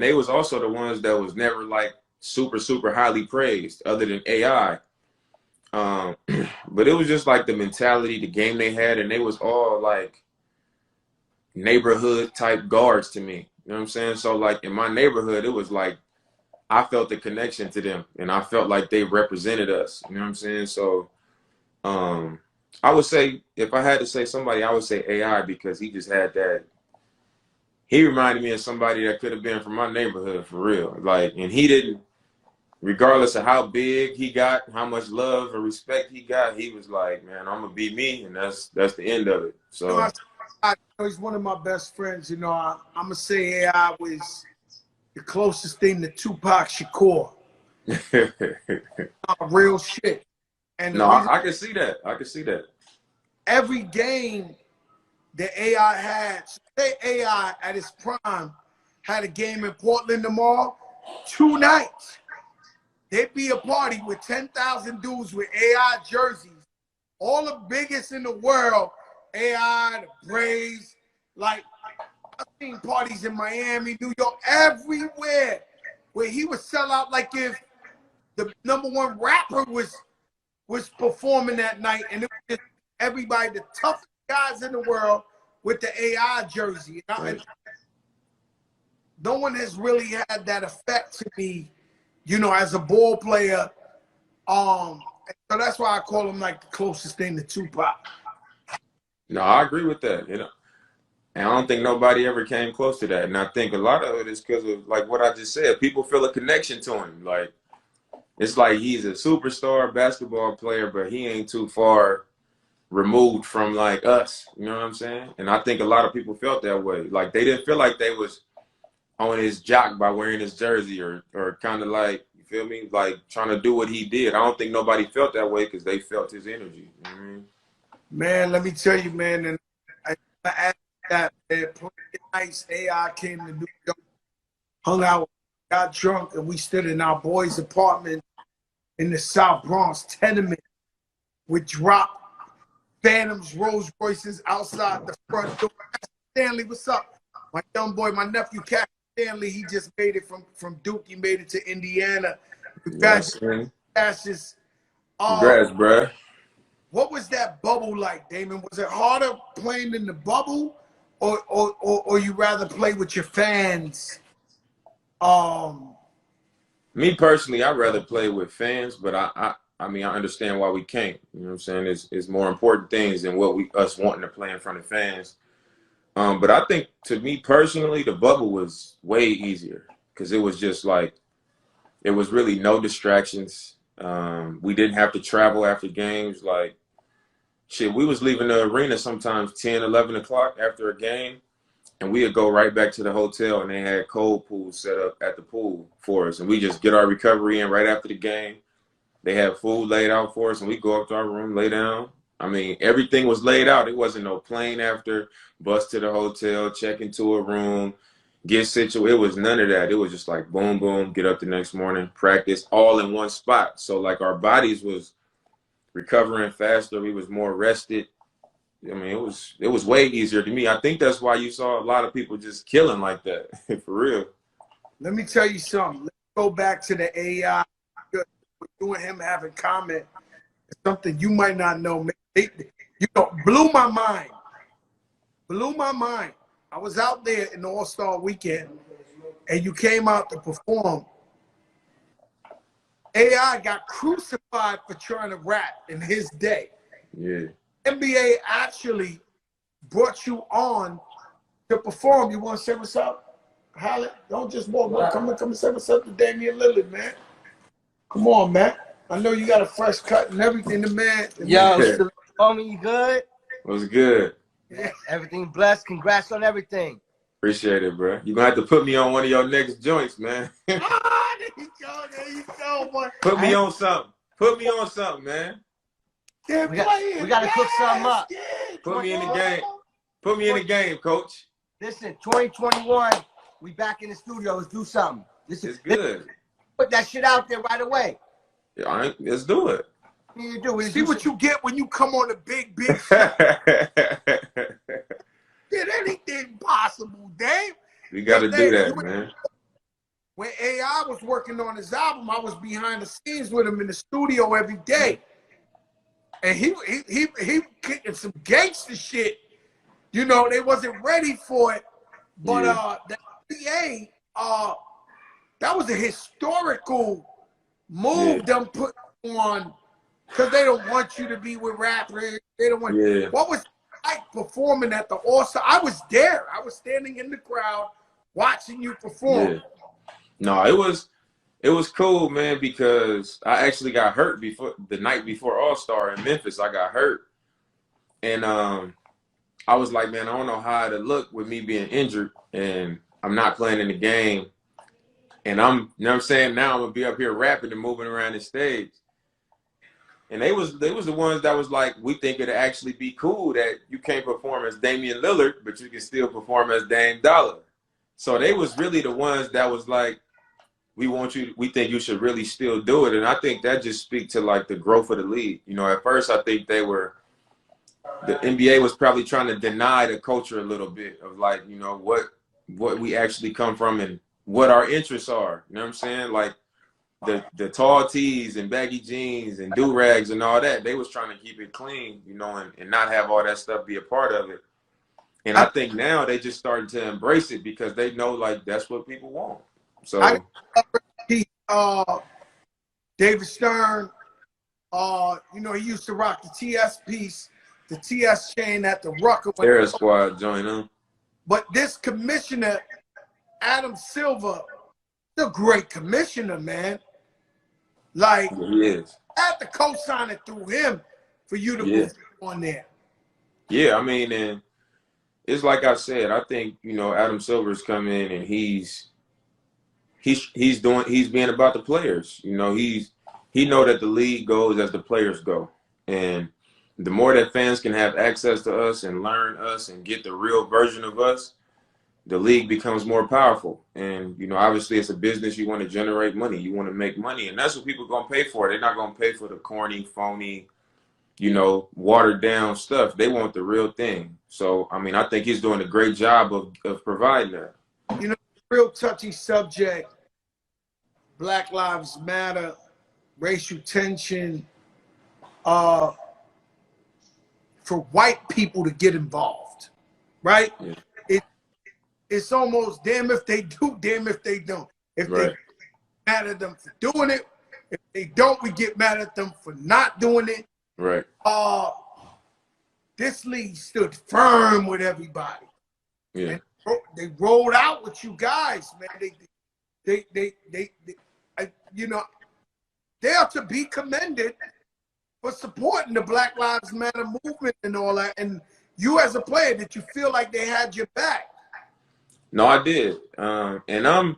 they was also the ones that was never like super highly praised, other than AI. Um, but it was just like the mentality, the game they had, and they was all like neighborhood type guards to me. You know what I'm saying? So like in my neighborhood, it was like I felt the connection to them, and I felt like they represented us. You know what I'm saying? So um, I would say if I had to say somebody, I would say AI because he just had that. He reminded me of somebody that could have been from my neighborhood for real. Like, and he didn't, regardless of how big he got, how much love or respect he got, he was like, man, I'm gonna be me, and that's the end of it. You know, So he's one of my best friends. You know, I'm gonna say AI was the closest thing to Tupac Shakur. Real shit. And the no, reason I can see that. I can see that. every game that AI had, say AI at its prime had a game in Portland tomorrow, 2 nights. There'd be a party with 10,000 dudes with AI jerseys, all the biggest in the world, AI, the Braves. Like, I've seen parties in Miami, New York, everywhere, where he would sell out like if the #1 rapper was performing that night, and it was just everybody, the toughest guys in the world with the AI jersey. And no one has really had that effect to me, you know, as a ball player. So that's why I call him like the closest thing to Tupac. No, I agree with that. You know, and I don't think nobody ever came close to that. And I think a lot of it is because of like what I just said. People feel a connection to him. Like it's like he's a superstar basketball player, but he ain't too far removed from like us. You know what I'm saying? And I think a lot of people felt that way. Like they didn't feel like they was on his jock by wearing his jersey or kind of like, you feel me, like trying to do what he did. I don't think nobody felt that way because they felt his energy. You know what I mean? Man, let me tell you, man, and I asked that, man, nice AI came to New York, hung out, got drunk, and we stood in our boys' apartment in the South Bronx tenement with drop Phantoms, Rolls Royces outside the front door. Stanley, what's up? My young boy, my nephew, Cat Stanley, he just made it from Duke. He made it to Indiana. Congratulations. Yes, congrats, bruh. What was that bubble like, Damon? Was it harder playing in the bubble, or you rather play with your fans? Me personally, I'd rather play with fans, but I mean, I understand why we can't. You know what I'm saying? It's more important things than what us wanting to play in front of fans. But I think to me personally, the bubble was way easier because it was just like, it was really no distractions. We didn't have to travel after games. Like, shit, we was leaving the arena sometimes 10, 11 o'clock after a game, and we'd go right back to the hotel, and they had cold pools set up at the pool for us, and we just get our recovery in right after the game. They had food laid out for us, and we go up to our room, lay down. I mean, everything was laid out. It wasn't no plane after, bus to the hotel, check into a room, get situated. It was none of that. It was just like boom, boom, get up the next morning, practice all in one spot. So like our bodies was recovering faster. We was more rested. I mean, it was way easier to me. I think that's why you saw a lot of people just killing like that, for real. Let me tell you something. Let's go back to the AI. You and him have in common something you might not know. You know, blew my mind. Blew my mind. I was out there in the All-Star weekend, and you came out to perform. AI got crucified for trying to rap in his day. Yeah. NBA actually brought you on to perform. You want to say what's up? Holla. Don't just walk up. Come and say what's up to Damian Lillard, man. Come on, man. I know you got a fresh cut and everything, the man. Yo, homie, you good? What's good? Yeah. Everything blessed. Congrats on everything. Appreciate it, bro. You're going to have to put me on one of your next joints, man. Ah, there you go, boy. Put me on something. Put me on something, man. We got to cook something up. Put me in the game. Put me in the game, coach. Listen, 2021, we back in the studio. Let's do something. It's good. Put that shit out there right away. Yeah, let's do it. You do. See what you get when you come on a big show. Get anything possible, Dave. We got to do that, man. when AI was working on his album, I was behind the scenes with him in the studio every day. And he kicking some gangster shit. You know, they wasn't ready for it. But the NBA, that was a historical move them put on, because they don't want you to be with rappers. They don't want what was it like performing at the All-Star? I was there. I was standing in the crowd watching you perform. No, it was cool, man, because I actually got hurt before the night before All-Star in Memphis. I got hurt. And I was like, man, I don't know how to look with me being injured and I'm not playing in the game. And you know what I'm saying? Now I'm gonna be up here rapping and moving around the stage. And they was the ones that was like, we think it'd actually be cool that you can't perform as Damian Lillard, but you can still perform as Dame Dollar. So they was really the ones that was like, we think you should really still do it. And I think that just speaks to like the growth of the league. You know, at first I think the NBA was probably trying to deny the culture a little bit of like, you know, what we actually come from and what our interests are. You know what I'm saying? Like the tall tees and baggy jeans and do-rags and all that, they was trying to keep it clean, you know, and not have all that stuff be a part of it. And I think now they just starting to embrace it because they know like that's what people want. So David Stern, you know, he used to rock the TS piece, the TS chain at the Rucker. Terror Squad join them. But this commissioner, Adam Silver, the great commissioner, man. Like, he is. I had to co-sign it through him for you to move on there. Yeah, I mean, and it's like I said, I think, you know, Adam Silver's come in and he's being about the players. You know, he know that the league goes as the players go. And the more that fans can have access to us and learn us and get the real version of us, the league becomes more powerful. And, you know, obviously it's a business. You want to generate money. You want to make money. And that's what people are going to pay for. They're not going to pay for the corny, phony, you know, watered down stuff. They want the real thing. So, I mean, I think he's doing a great job of providing that. You know, real touchy subject, Black Lives Matter, racial tension, for white people to get involved, right? Yeah. It's almost damn if they do, damn if they don't. If they mad at them for doing it, if they don't, we get mad at them for not doing it. Right. This league stood firm with everybody. Yeah. And they rolled out with you guys, man. They you know, they are to be commended for supporting the Black Lives Matter movement and all that. And you as a player, did you feel like they had your back? No, I did. And I'm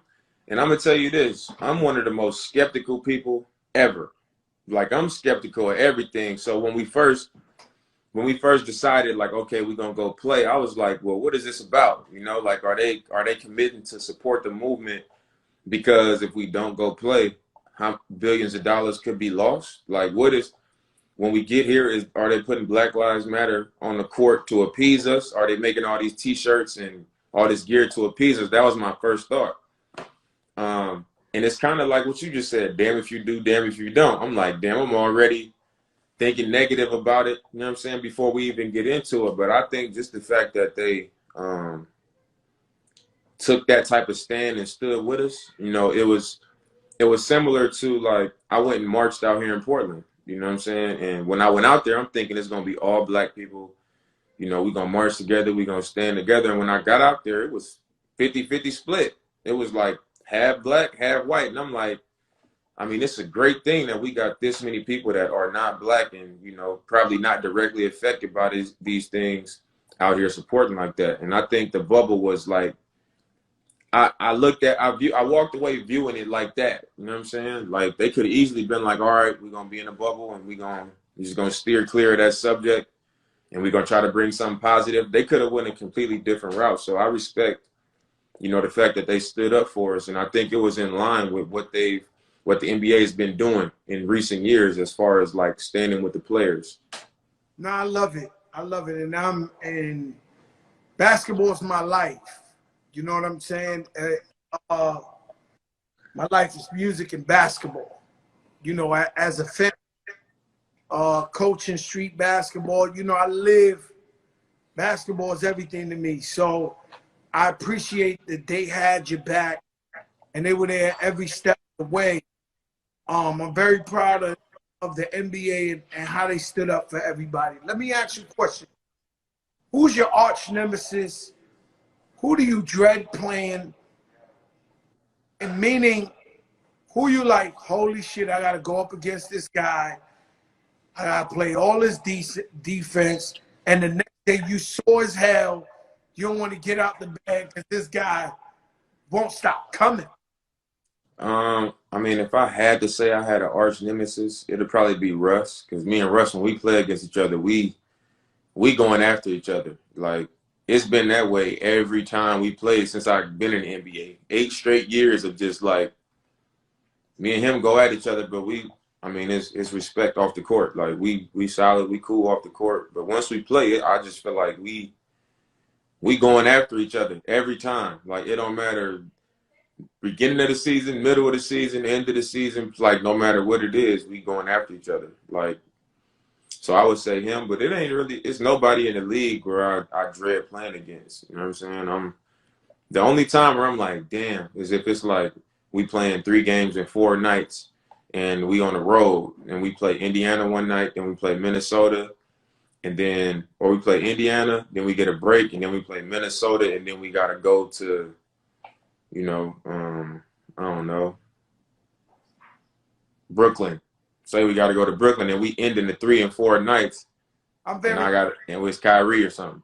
gonna tell you this. I'm one of the most skeptical people ever. Like, I'm skeptical of everything. So when we first decided, like, okay, we're gonna go play, I was like, well, what is this about? You know, like, are they committing to support the movement? Because if we don't go play, how billions of dollars could be lost? Like, when we get here, are they putting Black Lives Matter on the court to appease us? Are they making all these T-shirts and all this gear to appease us? That was my first thought. And it's kind of like what you just said, damn if you do, damn if you don't. I'm like, damn, I'm already thinking negative about it, you know what I'm saying, before we even get into it. But I think just the fact that they took that type of stand and stood with us, you know, it was similar to, like, I went and marched out here in Portland, you know what I'm saying? And when I went out there, I'm thinking it's going to be all black people. You know, we're going to march together. We're going to stand together. And when I got out there, it was 50-50 split. It was like half black, half white. And I'm like, I mean, it's a great thing that we got this many people that are not black and, you know, probably not directly affected by these things out here supporting like that. And I think the bubble was like, I walked away viewing it like that. You know what I'm saying? Like, they could have easily been like, all right, we're going to be in a bubble and we're just going to steer clear of that subject. And we're going to try to bring something positive. They could have went a completely different route. So I respect, you know, the fact that they stood up for us. And I think it was in line with what the NBA has been doing in recent years as far as, like, standing with the players. No, I love it. I love it. And basketball is my life. You know what I'm saying? My life is music and basketball. You know, as a fan, coaching street basketball, you know, I live basketball is everything to me. So I appreciate that they had your back and they were there every step of the way. I'm very proud of the NBA and how they stood up for everybody. Let me ask you a question. Who's your arch nemesis? Who do you dread playing? And meaning, who you like, holy shit, I got to go up against this guy. I got to play all this defense. And the next day you sore as hell. You don't want to get out the bed because this guy won't stop coming. I mean, if I had to say I had an arch nemesis, it'd probably be Russ. Because me and Russ, when we play against each other, we going after each other. Like, it's been that way every time we played since I've been in the NBA. 8 straight years of just like me and him go at each other, but I mean, it's respect off the court. Like we solid, we cool off the court. But once we play it, I just feel like we going after each other every time. Like it don't matter beginning of the season, middle of the season, end of the season. Like no matter what it is, we going after each other. Like so, I would say him, but it ain't really. It's nobody in the league where I dread playing against. You know what I'm saying? The only time where I'm like, damn, is if it's like we playing 3 games in 4 nights and we on the road and we play Indiana one night, then we play Minnesota, and then or we play Indiana, then we get a break, and then we play Minnesota, and then we gotta go to, you know, I don't know, Brooklyn. Say we gotta go to Brooklyn, and we end in the 3 and 4 nights, and it was Kyrie or something.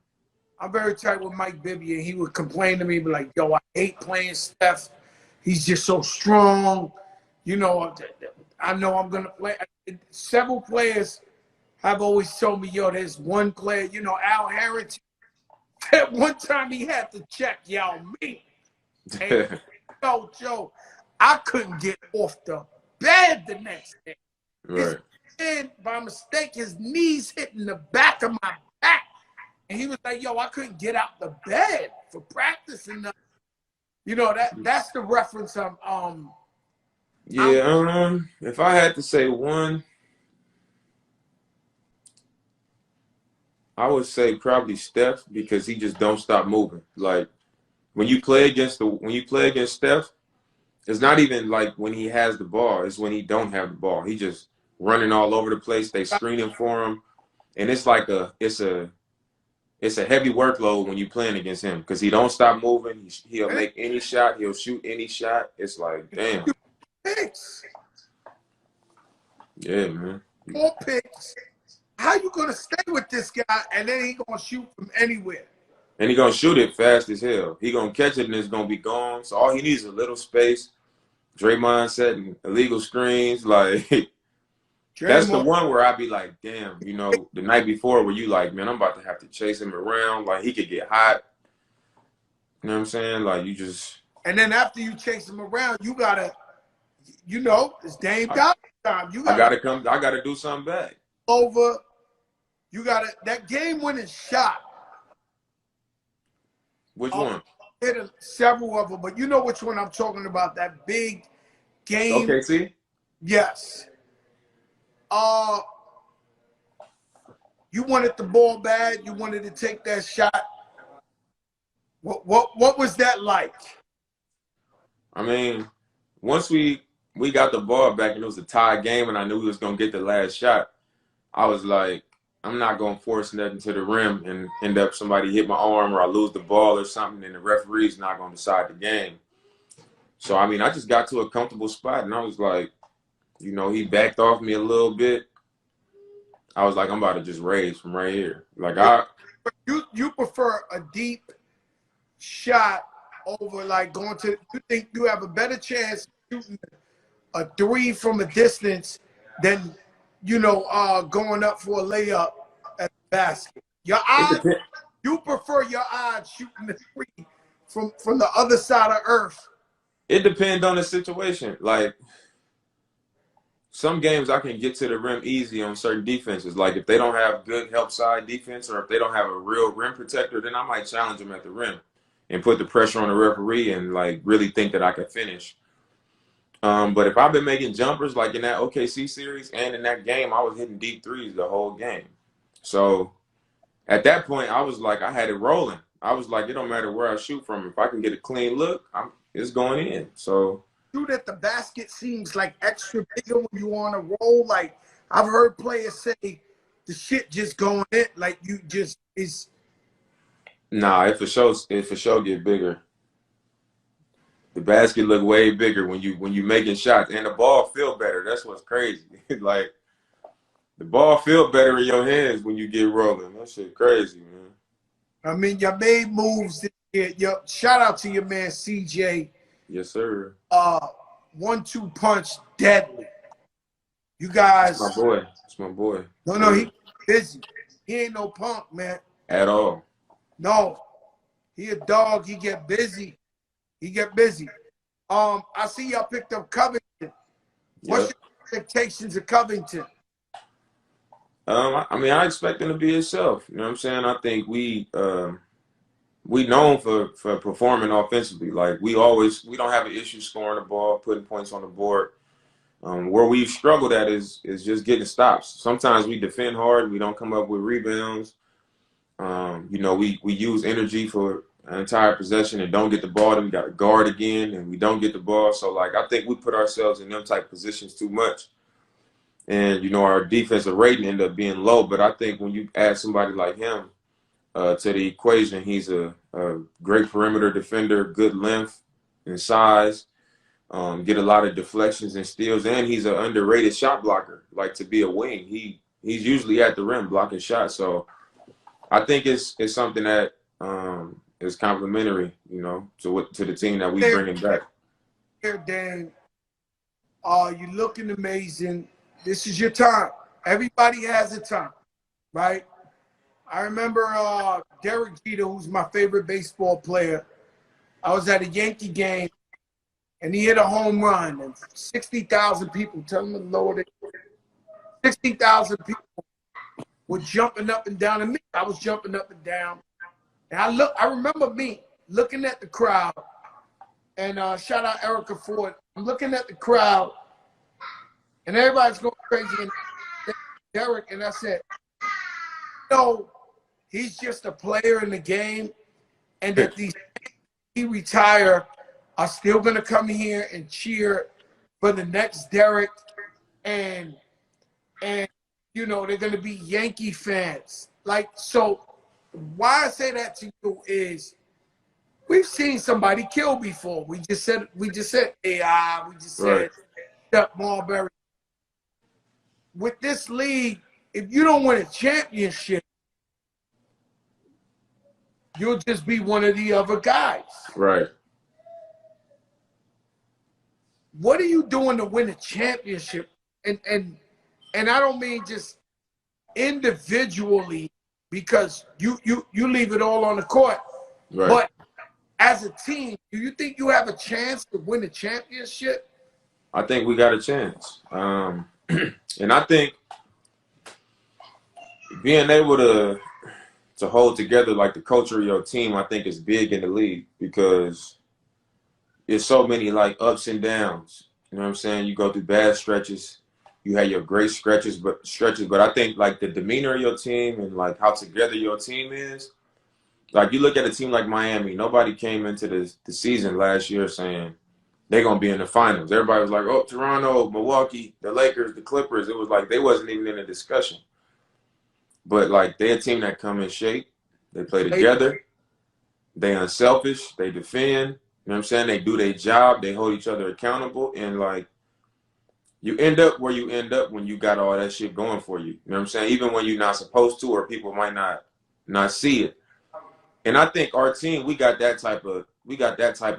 I'm very tight with Mike Bibby, and he would complain to me, be like, yo, I hate playing Steph. He's just so strong. You know, I know I'm going to play. Several players have always told me, yo, there's one player, you know, Al Harrington. At one time he had to check Yao Ming. And yo, Joe, I couldn't get off the bed the next day. Right. And by mistake, his knees hitting the back of my back. And he was like, yo, I couldn't get out the bed for practicing. You know, that's the reference if I had to say one, I would say probably Steph because he just don't stop moving. Like when you play against Steph, it's not even like when he has the ball, it's when he don't have the ball. He just running all over the place, they screening for him. And it's like it's a heavy workload when you're playing against him because he don't stop moving. He'll make any shot. He'll shoot any shot. It's like, damn. Picks. Yeah, man. 4 picks. How you going to stay with this guy and then he going to shoot from anywhere? And he going to shoot it fast as hell. He going to catch it and it's going to be gone. So all he needs is a little space. Draymond setting illegal screens. Like, that's the one where I be like, damn, you know, the night before where you like, man, I'm about to have to chase him around. Like, he could get hot. You know what I'm saying? Like, you just. And then after you chase him around, you got to, you know, it's Dame Dollar time. I got to do something back. Over. You got to, that game-winning shot. Which one? Hit several of them, but you know which one I'm talking about, that big game. Okay, see? Yes. You wanted the ball bad. You wanted to take that shot. What was that like? I mean, once we got the ball back and it was a tie game and I knew we was gonna get the last shot, I was like, I'm not gonna force nothing to the rim and end up somebody hit my arm or I lose the ball or something and the referee's not gonna decide the game. So I mean, I just got to a comfortable spot and I was like, you know, he backed off me a little bit. I was like, I'm about to just raise from right here. Like you prefer a deep shot over like going to. You think you have a better chance shooting a 3 from a distance than going up for a layup at the basket. Your odds. You prefer your odds shooting the 3 from the other side of earth. It depends on the situation. Like. Some games I can get to the rim easy on certain defenses. Like if they don't have good help side defense or if they don't have a real rim protector, then I might challenge them at the rim and put the pressure on the referee and like really think that I can finish. But if I've been making jumpers like in that OKC series and in that game, I was hitting deep threes the whole game. So at that point, I was like, I had it rolling. I was like, it don't matter where I shoot from. If I can get a clean look, it's going in. So Shoot at the basket seems like extra bigger when you on a roll. Like I've heard players say the shit just going in. Like you just is. nah, it for sure get bigger. The basket look way bigger when you making shots, and the ball feel better. That's what's crazy. Like the ball feel better in your hands when you get rolling. That shit crazy, man. I mean, you made moves this year. Shout out to your man CJ. Yes, sir. 1-2 punch deadly. You That's my guys, boy. That's my boy. no, he busy. He ain't no punk, man. At all. No, he a dog. He get busy. He get busy. I see y'all picked up Covington. What's Yep. your expectations of Covington? I mean, I expect him to be himself. You know what I'm saying? I think we known for performing offensively. Like we don't have an issue scoring the ball, putting points on the board. Where we've struggled at is just getting stops. Sometimes we defend hard, we don't come up with rebounds. We use energy for an entire possession and don't get the ball. Then we got to guard again, and we don't get the ball. So like I think we put ourselves in them type of positions too much. And our defensive rating ended up being low. But I think when you add somebody like him to the equation, he's a great perimeter defender, good length and size, get a lot of deflections and steals, and he's an underrated shot blocker. Like to be a wing, he's usually at the rim blocking shots. So I think it's something that is complementary, to the team that we bringing back. Here, Dan, you're looking amazing. This is your time. Everybody has a time, right? I remember Derek Jeter, who's my favorite baseball player. I was at a Yankee game, and he hit a home run, and 60,000 people, tell him to lower it. 60,000 people were jumping up and down, and me, I was jumping up and down. And I remember me looking at the crowd, and shout out Erica Ford. I'm looking at the crowd, and everybody's going crazy. And Derek, and I said, no, he's just a player in the game, and that he retire are still gonna come here and cheer for the next Derek, and they're gonna be Yankee fans. Like, so why I say that to you is we've seen somebody kill before. We just said AI, we just said Steph Marbury. With this league, if you don't win a championship, you'll just be one of the other guys. Right. What are you doing to win a championship? And I don't mean just individually, because you leave it all on the court. Right. But as a team, do you think you have a chance to win a championship? I think we got a chance. And I think being able to hold together like the culture of your team, I think is big in the league, because there's so many like ups and downs. You know what I'm saying? You go through bad stretches, you have your great stretches, but I think like the demeanor of your team and like how together your team is. Like you look at a team like Miami, nobody came into the season last year saying they're gonna be in the finals. Everybody was like, oh, Toronto, Milwaukee, the Lakers, the Clippers. It was like they wasn't even in a discussion. But like they're a team that come in shape, they play together, they unselfish, they defend. You know what I'm saying? They do their job, they hold each other accountable, and like you end up where you end up when you got all that shit going for you. You know what I'm saying? Even when you're not supposed to, or people might not see it. And I think our team, we got that type of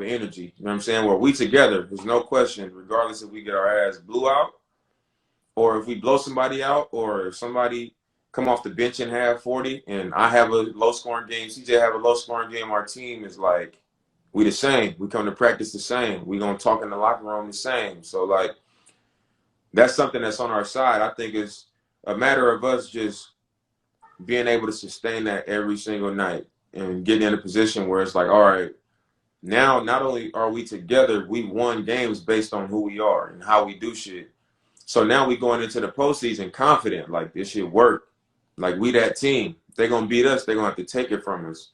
energy. You know what I'm saying? Where we together, there's no question, regardless if we get our ass blew out, or if we blow somebody out, or if somebody come off the bench and have 40, and I have a low scoring game, CJ have a low scoring game, our team is like, we the same. We come to practice the same. We gonna talk in the locker room the same. So like, that's something that's on our side. I think it's a matter of us just being able to sustain that every single night and getting in a position where it's like, all right, Now, not only are we together, we won games based on who we are and how we do shit. So now we going into the postseason confident, like this shit work. Like we that team. If they gonna beat us, they gonna have to take it from us.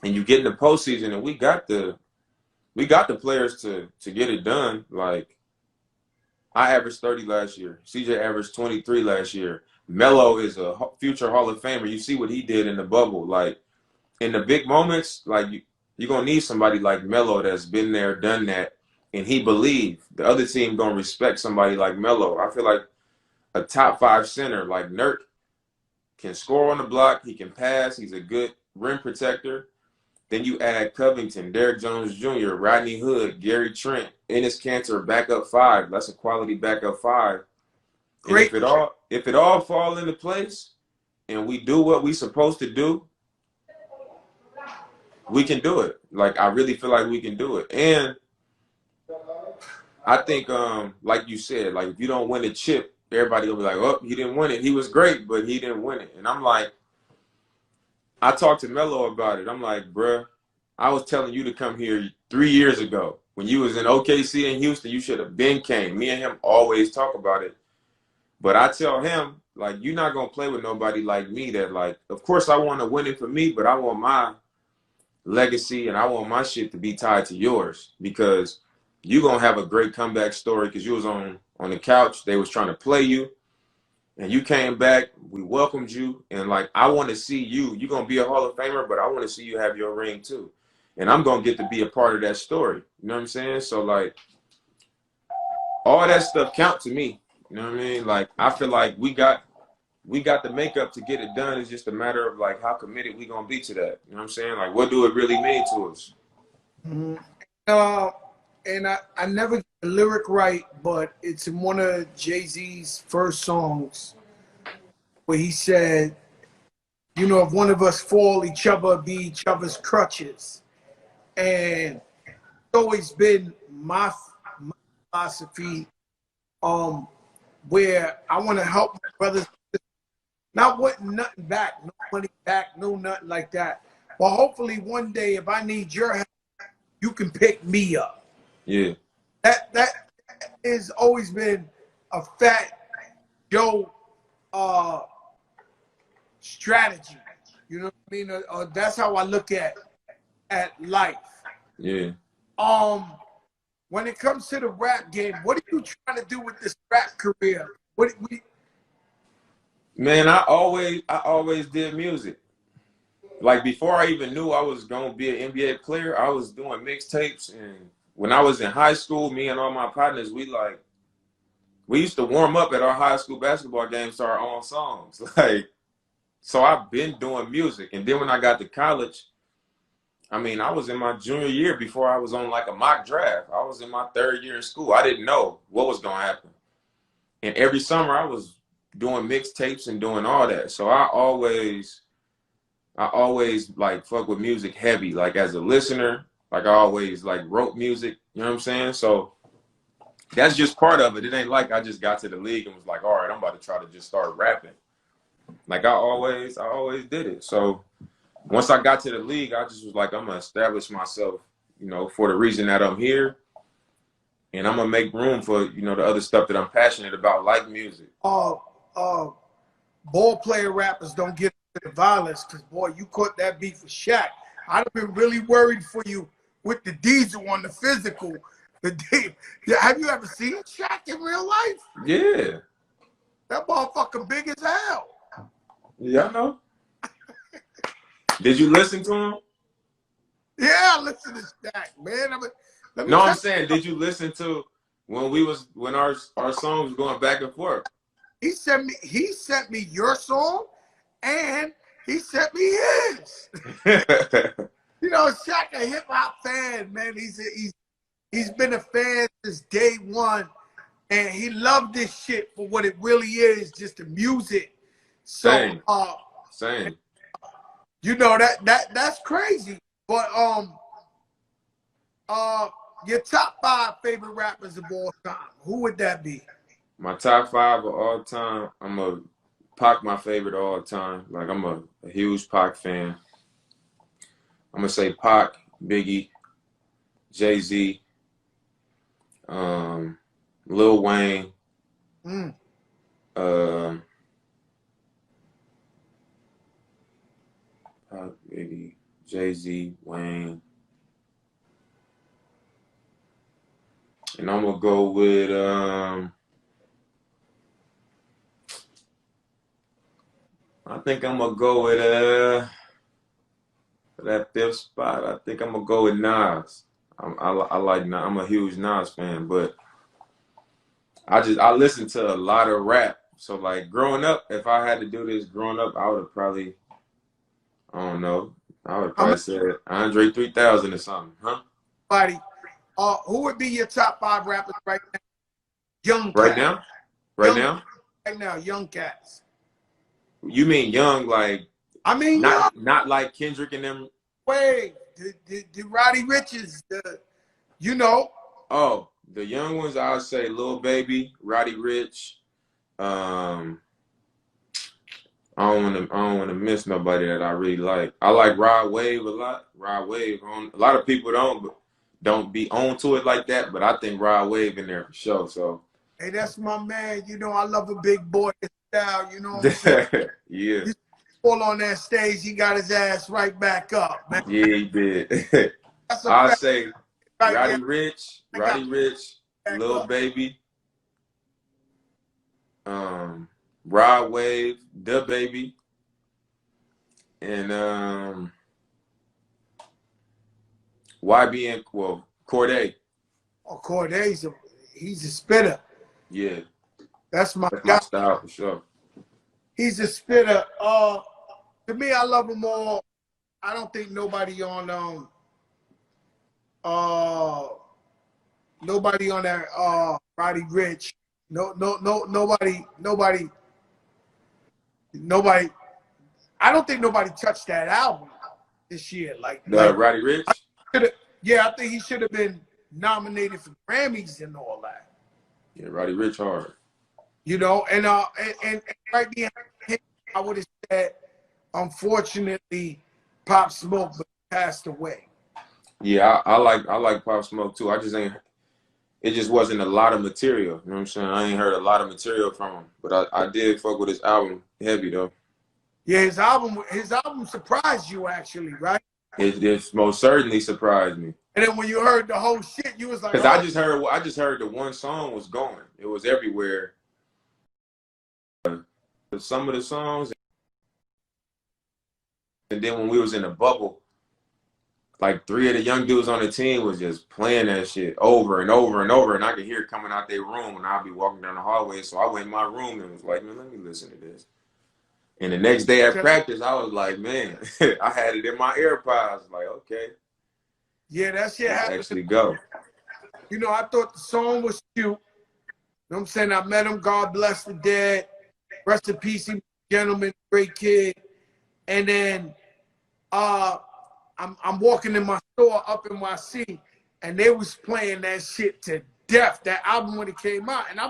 And you get in the postseason, and we got the players to get it done. Like I averaged 30 last year. CJ averaged 23 last year. Melo is a future Hall of Famer. You see what he did in the bubble. Like in the big moments, like you're gonna need somebody like Melo that's been there, done that, and he believe the other team gonna respect somebody like Melo. I feel like a top 5 center like Nurk can score on the block. He can pass. He's a good rim protector. Then you add Covington, Derrick Jones Jr., Rodney Hood, Gary Trent, Enes Kanter, backup 5. That's a quality backup 5. And Great. if it all fall into place and we do what we supposed to do, we can do it. Like I really feel like we can do it. And I think like you said, like if you don't win a chip, everybody will be like, oh, he didn't win it. He was great, but he didn't win it. And I'm like, I talked to Melo about it. I'm like, bruh, I was telling you to come here 3 years ago. When you was in OKC in Houston, you should have been came. Me and him always talk about it. But I tell him, like, you're not going to play with nobody like me that, like, of course I want to win it for me, but I want my legacy and I want my shit to be tied to yours because you're going to have a great comeback story because you was on the couch. They was trying to play you. And you came back, we welcomed you, and like I want to see you. You're gonna be a Hall of Famer, but I want to see you have your ring too. And I'm gonna get to be a part of that story. You know what I'm saying? So like all that stuff count to me. You know what I mean? Like I feel like we got the makeup to get it done. It's just a matter of like how committed we gonna be to that. You know what I'm saying? Like what do it really mean to us? Mm-hmm. And I never get the lyric right, but it's in one of Jay-Z's first songs where he said, you know, if one of us fall, each other be each other's crutches. And it's always been my philosophy, where I want to help my brothers, not wanting nothing back, no money back, no nothing like that. But hopefully one day, if I need your help, you can pick me up. Yeah. That has always been a Fat Joe strategy. You know what I mean? That's how I look at life. Yeah. When it comes to the rap game, what are you trying to do with this rap career? Man, I always did music. Like before I even knew I was gonna be an NBA player, I was doing mixtapes. And when I was in high school, me and all my partners, we used to warm up at our high school basketball games to our own songs. Like, so I've been doing music. And then when I got to college, I mean, I was in my junior year before I was on like a mock draft. I was in my 3rd year in school. I didn't know what was gonna happen. And every summer I was doing mixtapes and doing all that. So I always like fuck with music heavy, like as a listener, like I always like wrote music, you know what I'm saying? So that's just part of it. It ain't like I just got to the league and was like, all right, I'm about to try to just start rapping. Like I always did it. So once I got to the league, I just was like, I'm gonna establish myself, for the reason that I'm here. And I'm gonna make room for, the other stuff that I'm passionate about, like music. Ball player rappers don't get into the violence because, boy, you caught that beat for Shaq. I'd have been really worried for you with the diesel on the physical. Have you ever seen Shaq in real life? Yeah. That motherfucker big as hell. Yeah, I know. Did you listen to him? Yeah, I listen to Shaq, man. No, I'm saying, did you listen to when our songs were going back and forth? He sent me your song, and he sent me his. Shaq a hip hop fan, man. He's been a fan since day one, and he loved this shit for what it really is, just the music. So, Same. That's crazy. But your top 5 favorite rappers of all time, who would that be? My top 5 of all time, I'm a Pac, my favorite of all time. Like I'm a huge Pac fan. I'm gonna say Pac, Biggie, Jay-Z, Lil Wayne, Mm. um, Biggie, Jay-Z, Wayne, and I'm gonna go with I think I'm gonna go with for that fifth spot. I think I'm gonna go with Nas. I like Nas. I'm a huge Nas fan, but I listen to a lot of rap. So like growing up, if I had to do this growing up, I would have probably I don't know. I would have I'm probably said Andre 3000 or something, huh? somebody. Who would be your top 5 rappers right now? Young Right cat, now, right young now. right now, young cats. You mean young, like I mean, young not like Kendrick and them? way. The Roddy Riches, you know, Oh, the young ones. I would say Lil Baby, Roddy Rich. Um, I don't want to miss nobody that I really like. I like Rod Wave a lot. Rod Wave. A lot of people don't be on to it like that, but I think Rod Wave in there for sure. So hey, that's my man. You know, I love a big boy style. You know what I'm saying? yeah, You fall on that stage, he got his ass right back up, man. yeah, he did. That's a I'll fact say right there. I got Roddy Rich, back Lil up. Baby, um, Rod Wave, the Baby, and YBN. Well, Corday. Oh, Corday's he's a spitter. Yeah, That's my that's my guy. style for sure. He's a spitter. To me, I love them all. I don't think nobody on uh nobody on that Roddy Rich. Nobody. I don't think nobody touched that album this year. The Roddy Rich. Yeah, I think he should have been nominated for Grammys and all that. Yeah, Roddy Rich hard. You know, and right behind him, I would have said, unfortunately, Pop Smoke passed away. Yeah, I like Pop Smoke too. I just ain't. It just wasn't a lot of material. You know what I'm saying? I ain't heard a lot of material from him, but I did fuck with his album heavy though. Yeah, his album surprised you actually, right? It most certainly surprised me And then when you heard the whole shit, you was like, because oh, I just heard the one song was going. It was everywhere. Some of the songs, and then when we was in the bubble, like 3 of the young dudes on the team was just playing that shit over and over and over, and I could hear it coming out their room, and I'd be walking down the hallway. So I went in my room and was like, man, let me listen to this. And the next day at practice, I was like, man, I had it in my AirPods. Like, okay, yeah, that shit let's happened. actually go. You know, I thought the song was cute. You know what I'm saying? I met him. God bless the dead. Rest in peace, he was a gentleman, great kid. And then I'm walking in my store up in NYC, and they was playing that shit to death. That album when it came out, and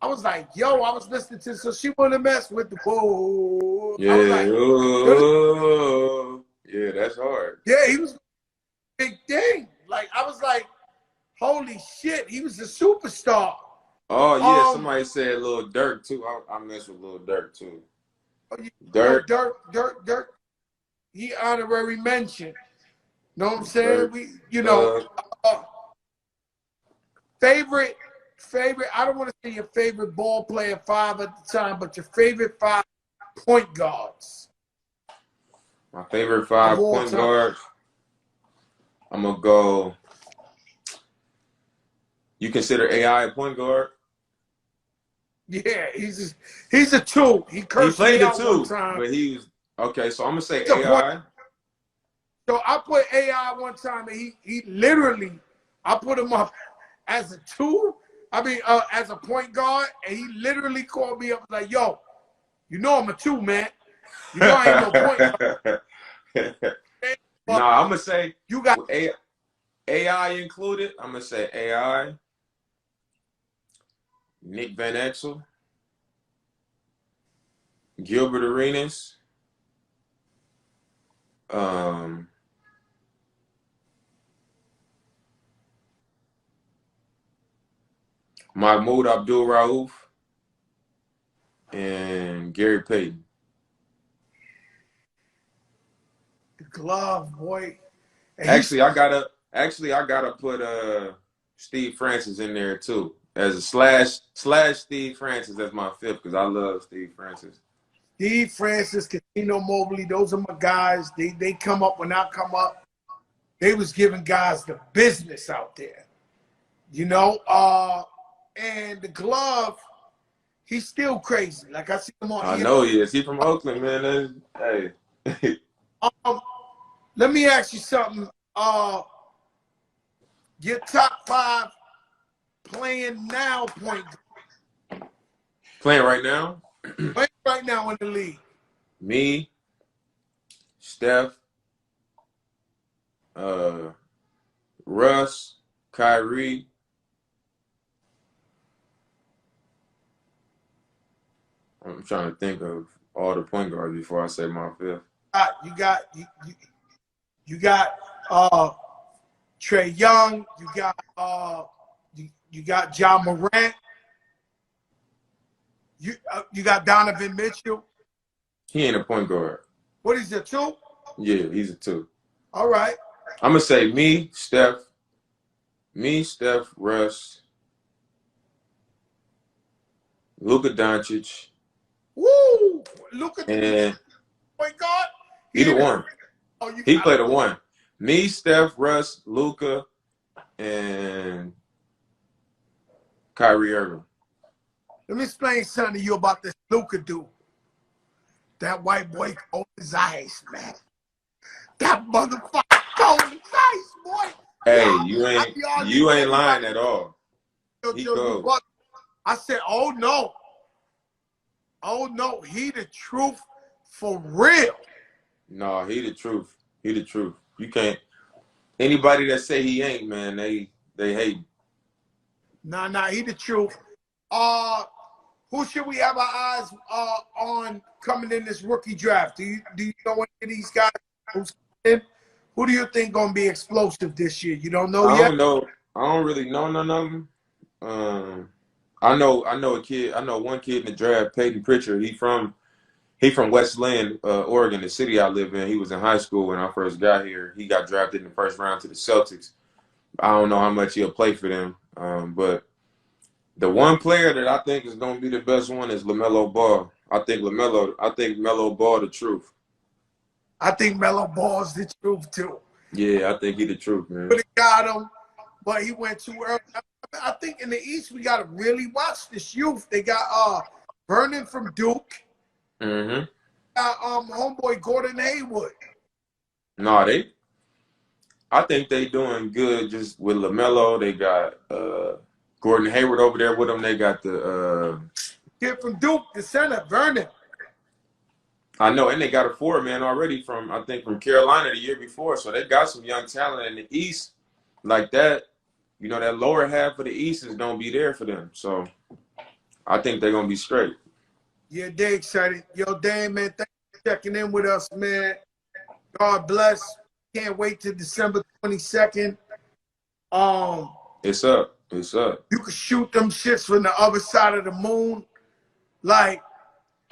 I was like, yo, I was listening to. So she wanna mess with the whoa. I was Yeah, like, yo, oh, yeah, that's hard. yeah, he was a big thing. Like I was like, holy shit, he was a superstar. Oh yeah, Um, somebody said Lil Durk too. I mess with Lil Durk too. you know, Durk, Dirk, he honorary mention. Know what I'm saying? Durk, We, Thug. uh, favorite. I don't want to say your favorite ball player 5 at the time, but your favorite 5 point guards My favorite of 5 all point time. guards. I'm gonna go. You consider AI a point guard? Yeah, he's a 2. He He cursed me played it out one too, time. but he was okay. So I'm gonna say He's a point. AI. So I put AI one time, and he literally, I put him up as a 2. I mean, as a point guard, and he literally called me up like, "Yo, you know I'm a 2, man. You know I ain't no point guard, No, but I'm gonna say you got." with AI included. I'm gonna say AI, Nick Van Exel, Gilbert Arenas, um, Mahmoud Abdul Rauf and Gary Payton. The glove, boy. And he's Actually I gotta put Steve Francis in there too as a slash Steve Francis as my fifth because I love Steve Francis. Steve Francis, Casino Mobley. Those are my guys. They come up when I come up. They was giving guys the business out there. You know, and the glove, he's still crazy. Like I see him on I ESPN. know he is. He from Oakland, man. Hey. Let me ask you something. Your top 5 playing now point guard. Playing right now? Playing right now in the league. Me, Steph, Russ, Kyrie. I'm trying to think of all the point guards before I say my fifth. You got Trey Young. You got John Morant. You got Donovan Mitchell. He ain't a point guard. What is it, 2? Yeah, he's a 2. All right. I'm gonna say me, Steph, Russ, Luka Doncic, Woo! Look at and point guard. either one. Oh, He played a 1. Me, Steph, Russ, Luka, and Kyrie Irving. Let me explain something to you about this Luka dude. That white boy on his eyes, man. That motherfucker on his eyes, boy. Hey, Yeah, you ain't lying at all. He cold. I said, oh no. Oh no, he the truth for real. No, he the truth. He the truth. You can't. Anybody that say he ain't, man, they hate. Nah, he the truth. Who should we have our eyes on coming in this rookie draft? Do you know any of these guys who's in? Who do you think gonna be explosive this year? You don't know yet? I don't know. I don't really know none of them. I know a kid. I know one kid in the draft, Peyton Pritchard. He from West Lynn, Oregon, the city I live in. He was in high school when I first got here. He got drafted in the first round to the Celtics. I don't know how much he'll play for them, but the one player that I think is going to be the best one is LaMelo Ball. I think Melo Ball the truth. I think Melo Ball's the truth too. Yeah, I think he the truth, man. Could have got him, but he went too early. I think in the East we gotta really watch this youth. They got Vernon from Duke. Mm-hmm. Homeboy Gordon Hayward. No, I think they doing good just with LaMelo. They got Gordon Hayward over there with them. They got the kid from Duke, the center, Vernon. I know, and they got a 4-man already from Carolina the year before. So they got some young talent in the East like that. You know, that lower half of the East is gonna be there for them. So I think they're gonna be straight. Yeah, they excited. Yo, Dan, man, thanks for checking in with us, man. God bless. Can't wait till December 22nd. It's up. It's up. You can shoot them shits from the other side of the moon. Like,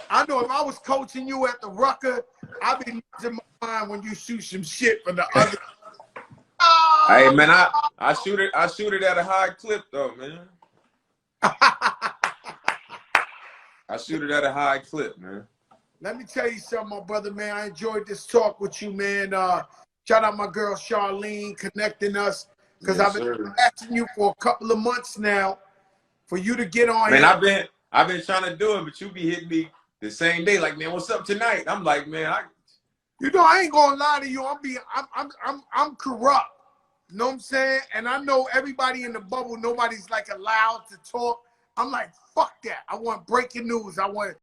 I know if I was coaching you at the Rucker, I'd be losing my mind when you shoot some shit from the other. Hey man, I shoot it at a high clip though, man. I shoot it at a high clip, man. Let me tell you something, my brother, man. I enjoyed this talk with you, man. Shout out my girl Charlene connecting us. Because yes, I've been asking you for a couple of months now for you to get on man, here. I've been trying to do it, but you be hitting me the same day, like, man, what's up tonight? I'm like, man, you know, I ain't gonna lie to you. I'm corrupt. You know what I'm saying? And I know everybody in the bubble, nobody's like allowed to talk. I'm like, fuck that. I want breaking news. I want